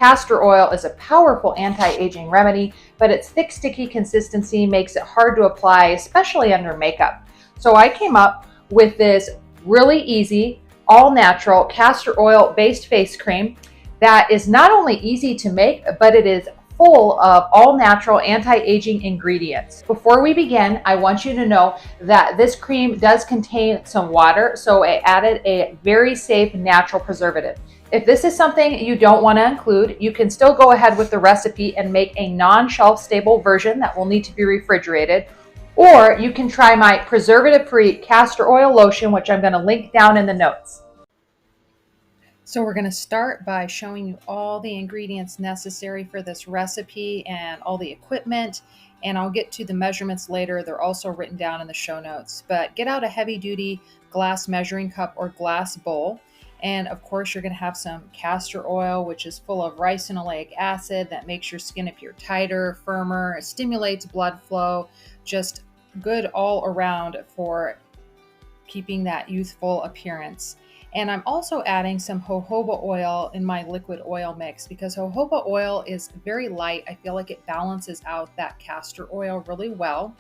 Castor oil is a powerful anti-aging remedy, but its thick, sticky consistency makes it hard to apply, especially under makeup. So I came up with this really easy, all-natural castor oil based face cream that is not only easy to make, but it is full of all-natural anti-aging ingredients. Before we begin, I want you to know that this cream does contain some water, so I added a very safe natural preservative. If this is something you don't want to include, you can still go ahead with the recipe and make a non-shelf stable version that will need to be refrigerated. Or you can try my preservative-free castor oil lotion, which I'm going to link down in the notes. So we're going to start by showing you all the ingredients necessary for this recipe and all the equipment. And I'll get to the measurements later. They're also written down in the show notes. But get out a heavy-duty glass measuring cup or glass bowl. And of course, you're going to have some castor oil, which is full of ricinoleic acid that makes your skin appear tighter, firmer, stimulates blood flow, just good all around for keeping that youthful appearance. And I'm also adding some jojoba oil in my liquid oil mix because jojoba oil is very light. I feel like it balances out that castor oil really well.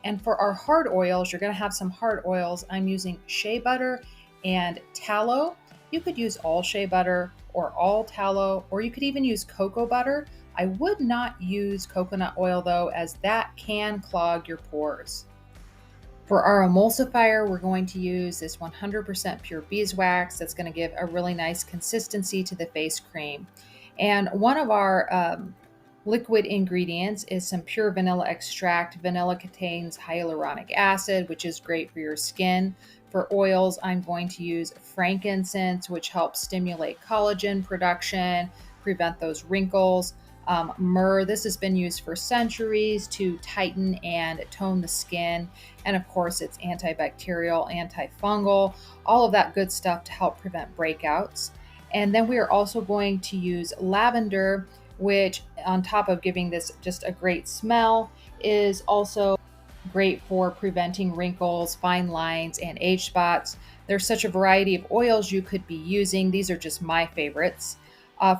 And for our hard oils, you're going to have some hard oils. I'm using shea butter and tallow. You could use all shea butter or all tallow, or you could even use cocoa butter. I would not use coconut oil though, as that can clog your pores. For our emulsifier, we're going to use this 100% pure beeswax. That's going to give a really nice consistency to the face cream. And one of our liquid ingredients is some pure vanilla extract. Vanilla contains hyaluronic acid, which is great for your skin. For oils, I'm going to use frankincense, which helps stimulate collagen production, prevent those wrinkles. Myrrh, this has been used for centuries to tighten and tone the skin. And of course, it's antibacterial, antifungal, all of that good stuff to help prevent breakouts. And then we are also going to use lavender, which on top of giving this just a great smell, is also great for preventing wrinkles, fine lines, and age spots. There's such a variety of oils you could be using. These are just my favorites.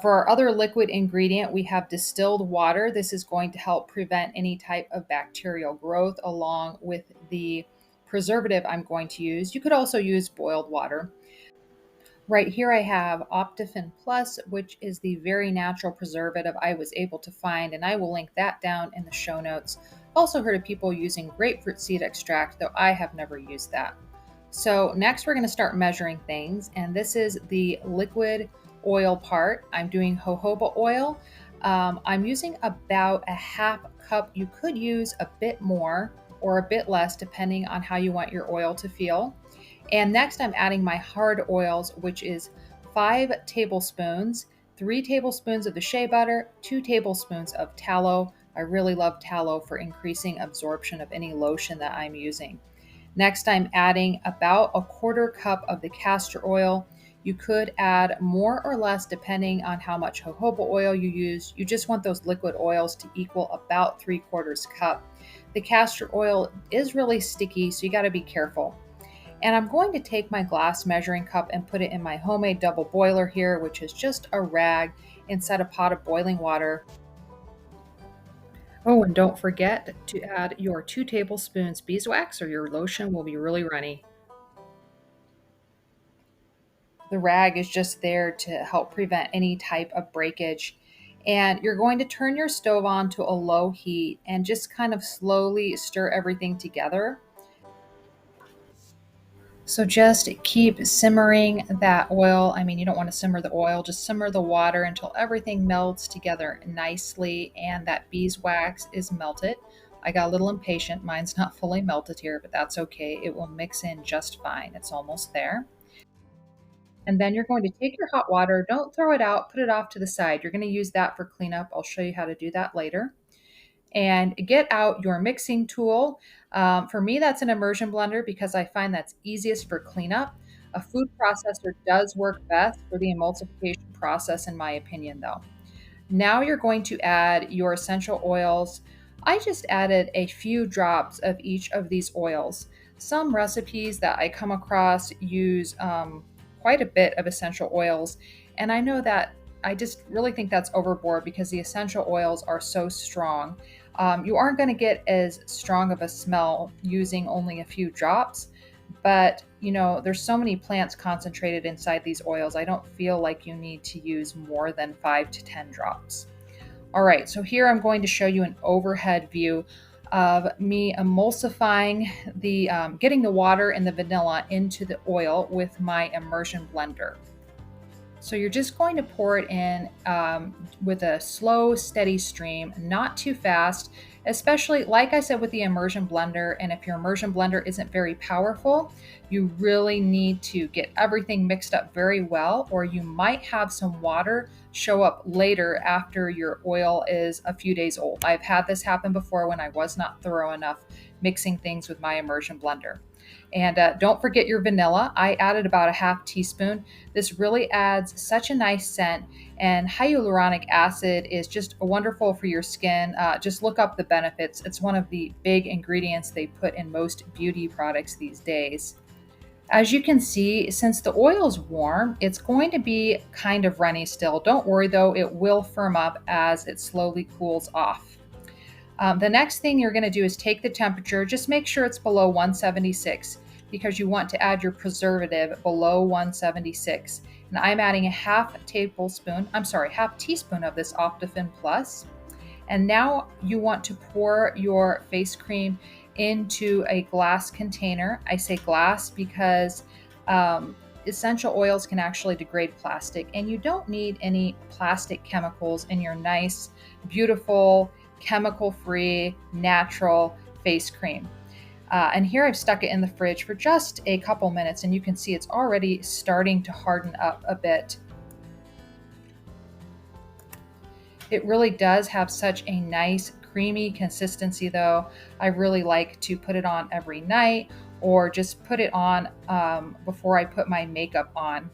For our other liquid ingredient, we have distilled water. This is going to help prevent any type of bacterial growth along with the preservative I'm going to use. You could also use boiled water. Right here I have Optifin Plus, which is the very natural preservative I was able to find, and I will link that down in the show notes. Also heard of people using grapefruit seed extract, though I have never used that. So next we're going to start measuring things, and this is the liquid oil part. I'm doing jojoba oil. I'm using about a half cup. You could use a bit more or a bit less depending on how you want your oil to feel. And next I'm adding my hard oils, which is 5 tablespoons, 3 tablespoons of the shea butter, 2 tablespoons of tallow. I really love tallow for increasing absorption of any lotion that I'm using. Next I'm adding about 1/4 cup of the castor oil. You could add more or less depending on how much jojoba oil you use. You just want those liquid oils to equal about 3/4 cup. The castor oil is really sticky, so you got to be careful. And I'm going to take my glass measuring cup and put it in my homemade double boiler here, which is just a rag inside a pot of boiling water. Oh, and don't forget to add your 2 tablespoons beeswax or your lotion will be really runny. The rag is just there to help prevent any type of breakage. And you're going to turn your stove on to a low heat and just kind of slowly stir everything together. So just keep simmering that oil. I mean, you don't want to simmer the oil, just simmer the water until everything melts together nicely and that beeswax is melted. I got a little impatient. Mine's not fully melted here, but that's okay. It will mix in just fine. It's almost there. And then you're going to take your hot water, don't throw it out, put it off to the side. You're going to use that for cleanup. I'll show you how to do that later. And get out your mixing tool. For me, that's an immersion blender because I find that's easiest for cleanup. A food processor does work best for the emulsification process, in my opinion, though. Now you're going to add your essential oils. I just added a few drops of each of these oils. Some recipes that I come across use quite a bit of essential oils, and I know that I just really think that's overboard because the essential oils are so strong. You aren't going to get as strong of a smell using only a few drops, but there's so many plants concentrated inside these oils. I don't feel like you need to use more than 5 to 10 drops. All right, so here I'm going to show you an overhead view of me emulsifying getting the water and the vanilla into the oil with my immersion blender. So you're just going to pour it in with a slow, steady stream, not too fast, especially like I said with the immersion blender. And if your immersion blender isn't very powerful, you really need to get everything mixed up very well, or you might have some water show up later after your oil is a few days old. I've had this happen before when I was not thorough enough mixing things with my immersion blender. And don't forget your vanilla. I added about a half teaspoon. This really adds such a nice scent, and hyaluronic acid is just wonderful for your skin. Just look up the benefits. It's one of the big ingredients they put in most beauty products these days. As you can see, since the oil is warm, it's going to be kind of runny still. Don't worry though, it will firm up as it slowly cools off. The next thing you're going to do is take the temperature. Just make sure it's below 176 because you want to add your preservative below 176. And I'm adding a half teaspoon of this Optifin Plus. And now you want to pour your face cream into a glass container. I say glass because essential oils can actually degrade plastic, and you don't need any plastic chemicals in your nice, beautiful, chemical-free, natural face cream. And here I've stuck it in the fridge for just a couple minutes, and you can see it's already starting to harden up a bit. It really does have such a nice creamy consistency though. I really like to put it on every night or just put it on before I put my makeup on.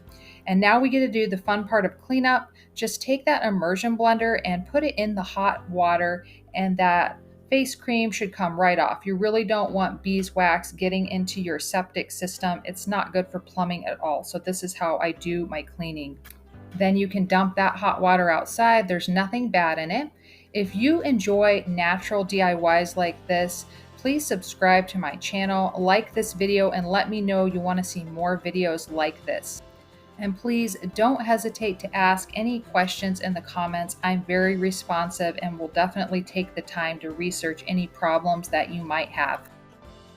And now we get to do the fun part of cleanup. Just take that immersion blender and put it in the hot water, and that face cream should come right off. You really don't want beeswax getting into your septic system. It's not good for plumbing at all. So this is how I do my cleaning. Then you can dump that hot water outside. There's nothing bad in it. If you enjoy natural DIYs like this, please subscribe to my channel, like this video, and let me know you want to see more videos like this. And please don't hesitate to ask any questions in the comments. I'm very responsive and will definitely take the time to research any problems that you might have.